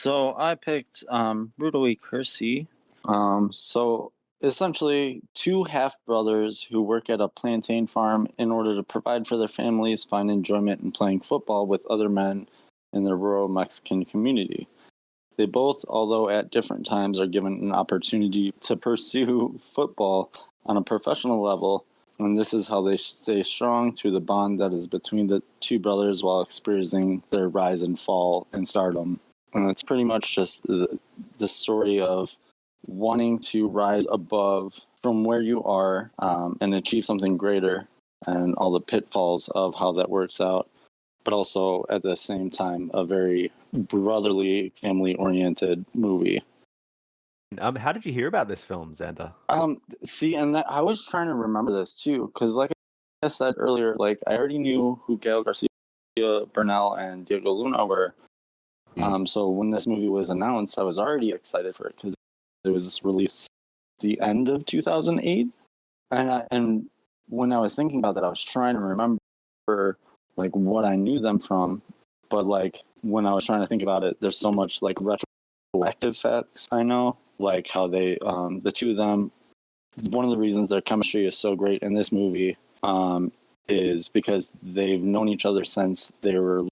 So I picked Rudo y Cursi. So essentially, two half brothers who work at a plantain farm in order to provide for their families find enjoyment in playing football with other men in the rural Mexican community. They both, although at different times, are given an opportunity to pursue football on a professional level, and this is how they stay strong through the bond that is between the two brothers while experiencing their rise and fall in stardom. And it's pretty much just the story of wanting to rise above from where you are and achieve something greater, and all the pitfalls of how that works out, but also at the same time a very brotherly, family-oriented movie. How did you hear about this film, Xander? See, and that I was trying to remember this too, because like I said earlier, like I already knew who Gail Garcia Bernal and Diego Luna were. So when this movie was announced, I was already excited for it because it was released the end of 2008, and when I was thinking about that, I was trying to remember like what I knew them from, but like when I was trying to think about it, there's so much like retroactive facts I know, like how they the two of them. One of the reasons their chemistry is so great in this movie is because they've known each other since they were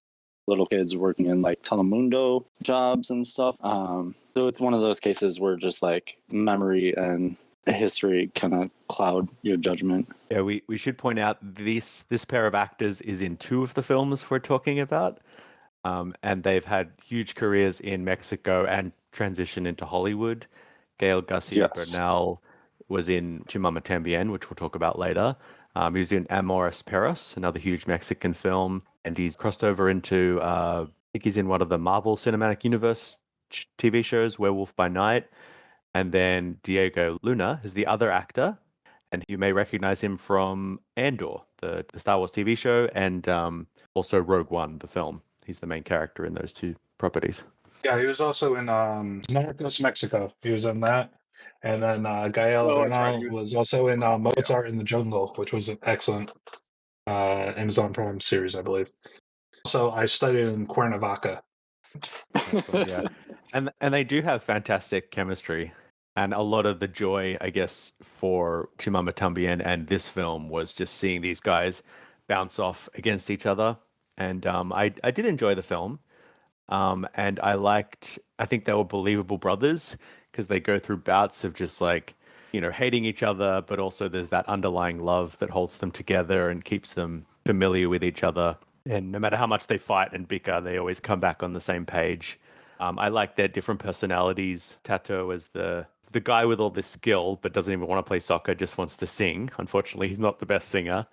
little kids working in like Telemundo jobs and stuff. So it's one of those cases where just like memory and history kind of cloud your judgment. Yeah, we should point out this pair of actors is in two of the films we're talking about, and they've had huge careers in Mexico and transition into Hollywood. Gael Garcia Yes. Bernal was in Tu Mama Tambien, which we'll talk about later. He was in Amores Perros, another huge Mexican film, and he's crossed over into, I think he's in one of the Marvel Cinematic Universe TV shows, Werewolf by Night. And then Diego Luna is the other actor, and you may recognize him from Andor, the Star Wars TV show, and also Rogue One, the film. He's the main character in those two properties. Yeah, he was also in Narcos Mexico. He was in that. And then Gael Oh, that's right. Bernal was also in Mozart in the Jungle, which was an excellent Amazon Prime series, I believe. So I studied in Cuernavaca. Excellent, yeah. And they do have fantastic chemistry. And a lot of the joy, I guess, for Chimama Tambien and this film was just seeing these guys bounce off against each other. And I did enjoy the film. And I think they were believable brothers because they go through bouts of just like, hating each other, but also there's that underlying love that holds them together and keeps them familiar with each other. And no matter how much they fight and bicker, they always come back on the same page. I like their different personalities. Tato is the guy with all this skill, but doesn't even want to play soccer, just wants to sing. Unfortunately, he's not the best singer.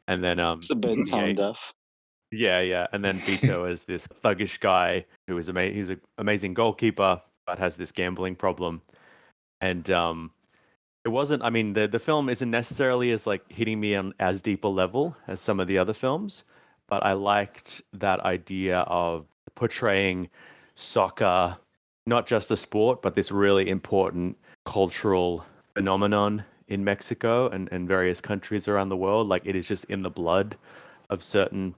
And then It's a bit tone yeah, deaf. yeah. And then Vito is this thuggish guy who is he's an amazing goalkeeper, but has this gambling problem. And it wasn't. I mean, the film isn't necessarily as like hitting me on as deep a level as some of the other films, but I liked that idea of portraying soccer not just a sport, but this really important cultural phenomenon in Mexico and various countries around the world. Like it is just in the blood of certain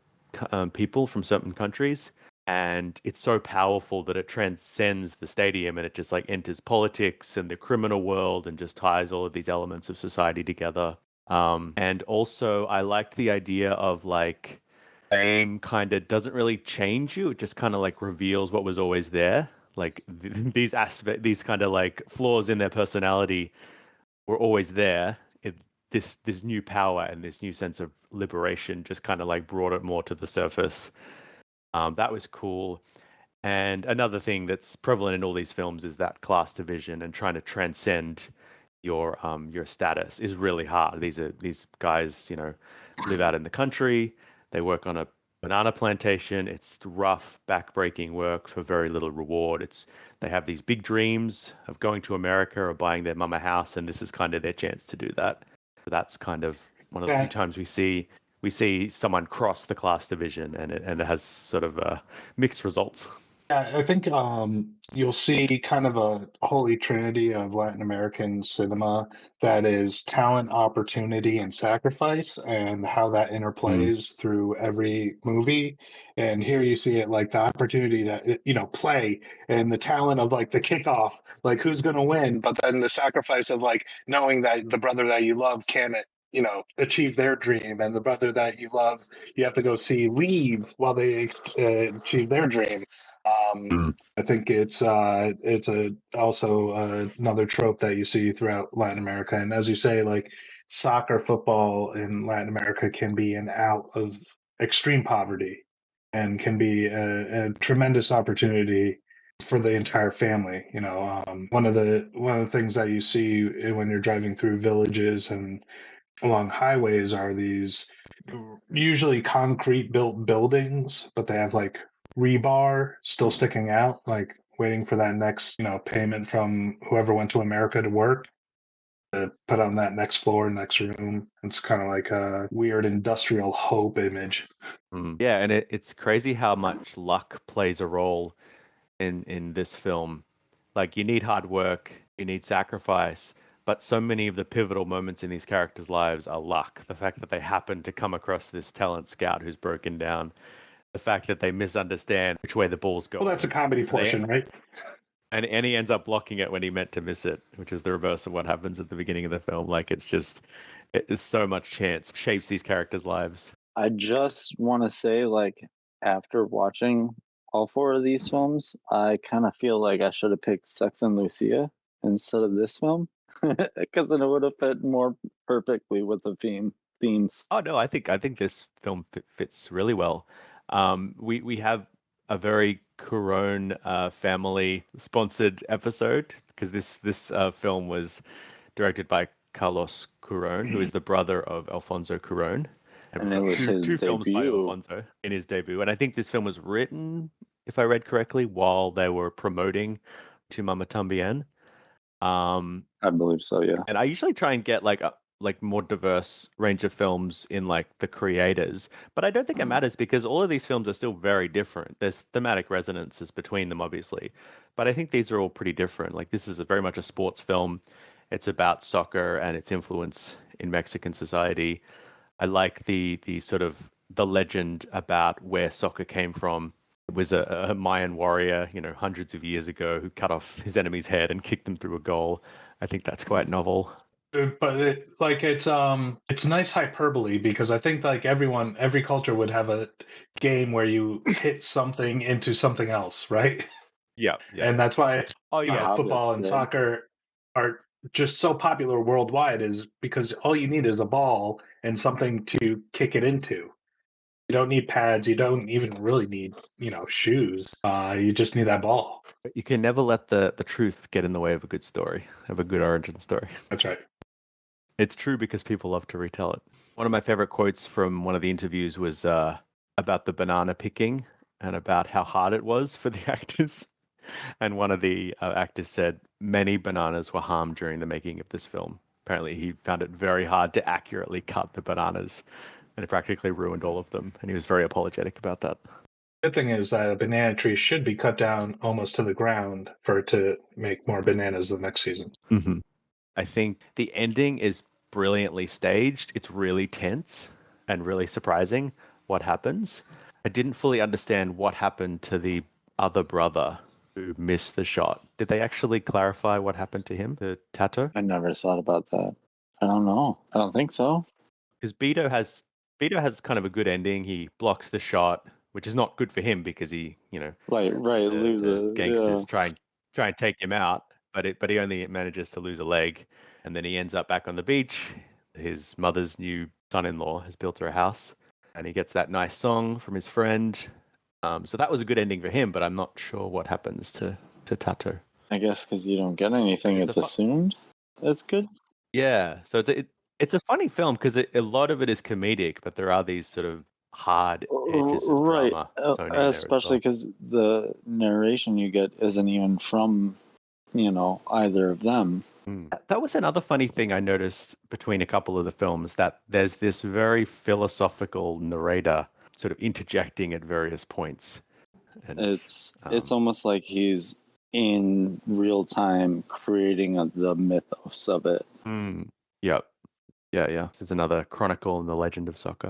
people from certain countries. And it's so powerful that it transcends the stadium and it just like enters politics and the criminal world and just ties all of these elements of society together. And also, I liked the idea of like fame kind of doesn't really change you; it just kind of like reveals what was always there. Like these kind of like flaws in their personality were always there. This new power and this new sense of liberation just kind of like brought it more to the surface. That was cool. And another thing that's prevalent in all these films is that class division and trying to transcend your status is really hard. These guys, live out in the country. They work on a banana plantation. It's rough, backbreaking work for very little reward. They have these big dreams of going to America or buying their mum a house, and this is kind of their chance to do that. That's kind of one of the few Yeah, times we see someone cross the class division, and it has sort of mixed results. I think you'll see kind of a holy trinity of Latin American cinema that is talent, opportunity, and sacrifice, and how that interplays through every movie. And here you see it like the opportunity to, play, and the talent of like the kickoff, like who's going to win, but then the sacrifice of like knowing that the brother that you love can't, achieve their dream, and the brother that you love, you have to go see leave while they achieve their dream. I think it's also another trope that you see throughout Latin America, and as you say, like soccer, football in Latin America can be an out of extreme poverty, and can be a tremendous opportunity for the entire family. One of the things that you see when you're driving through villages and along highways are these usually concrete built buildings, but they have like rebar still sticking out, like waiting for that next, payment from whoever went to America to work to put on that next floor, next room. It's kind of like a weird industrial hope image. Yeah, and it's crazy how much luck plays a role in this film. Like you need hard work, you need sacrifice, but so many of the pivotal moments in these characters' lives are luck. The fact that they happen to come across this talent scout who's broken down, the fact that they misunderstand which way the ball's Well, that's a going. comedy They portion, right? and he ends up blocking it when he meant to miss it, which is the reverse of what happens at the beginning of the film. Like it's so much chance shapes these characters' lives. I just want to say, like, after watching all four of these films, I kind of feel like I should have picked Sex and Lucia instead of this film because then it would have fit more perfectly with the themes. Oh no, I think this film fits really well. We have a very Cuarón family sponsored episode because this film was directed by Carlos Cuarón, who is the brother of Alfonso Cuarón, and And we've it got was his two films by debut. Alfonso in his debut. And I think this film was written, if I read correctly, while they were promoting To Mama Tambien. I believe so, yeah. And I usually try and get like more diverse range of films in like the creators, but I don't think it matters because all of these films are still very different. There's thematic resonances between them, obviously, but I think these are all pretty different. Like this is very much a sports film. It's about soccer and its influence in Mexican society. I like the sort of the legend about where soccer came from. It was a Mayan warrior, hundreds of years ago, who cut off his enemy's head and kicked them through a goal. I think that's quite novel. But it's nice hyperbole because I think like every culture would have a game where you hit something into something else, right? Yeah, yeah. And that's why Oh yeah. Hobbit, football and right? soccer are just so popular worldwide is because all you need is a ball and something to kick it into. You don't need pads. You don't even really need, shoes. You just need that ball. You can never let the truth get in the way of a good story, of a good origin story. That's right. It's true because people love to retell it. One of my favorite quotes from one of the interviews was about the banana picking and about how hard it was for the actors. And one of the actors said many bananas were harmed during the making of this film. Apparently, he found it very hard to accurately cut the bananas, and it practically ruined all of them. And he was very apologetic about that. Good thing is that a banana tree should be cut down almost to the ground for it to make more bananas the next season. Mm-hmm. I think the ending is brilliantly staged. It's really tense and really surprising what happens. I didn't fully understand what happened to the other brother who missed the shot. Did they actually clarify what happened to him, to Tato? I never thought about that. I don't know. I don't think so. Because Beto has kind of a good ending. He blocks the shot, which is not good for him because he, Right, lose the it. Yeah. gangsters try and take him out, but he only manages to lose a leg, and then he ends up back on the beach. His mother's new son-in-law has built her a house, and he gets that nice song from his friend. So that was a good ending for him, but I'm not sure what happens to Tato. I guess because you don't get anything, It's it's a fu- assumed. That's good. Yeah, so it's a funny film because a lot of it is comedic, but there are these sort of hard edges of Right. drama sewn in there as Especially well. because the narration you get isn't even from, either of them. That was another funny thing I noticed between a couple of the films, that there's this very philosophical narrator sort of interjecting at various points. And it's almost like he's in real time creating the mythos of it. Yep. Yeah. There's another chronicle in the legend of soccer.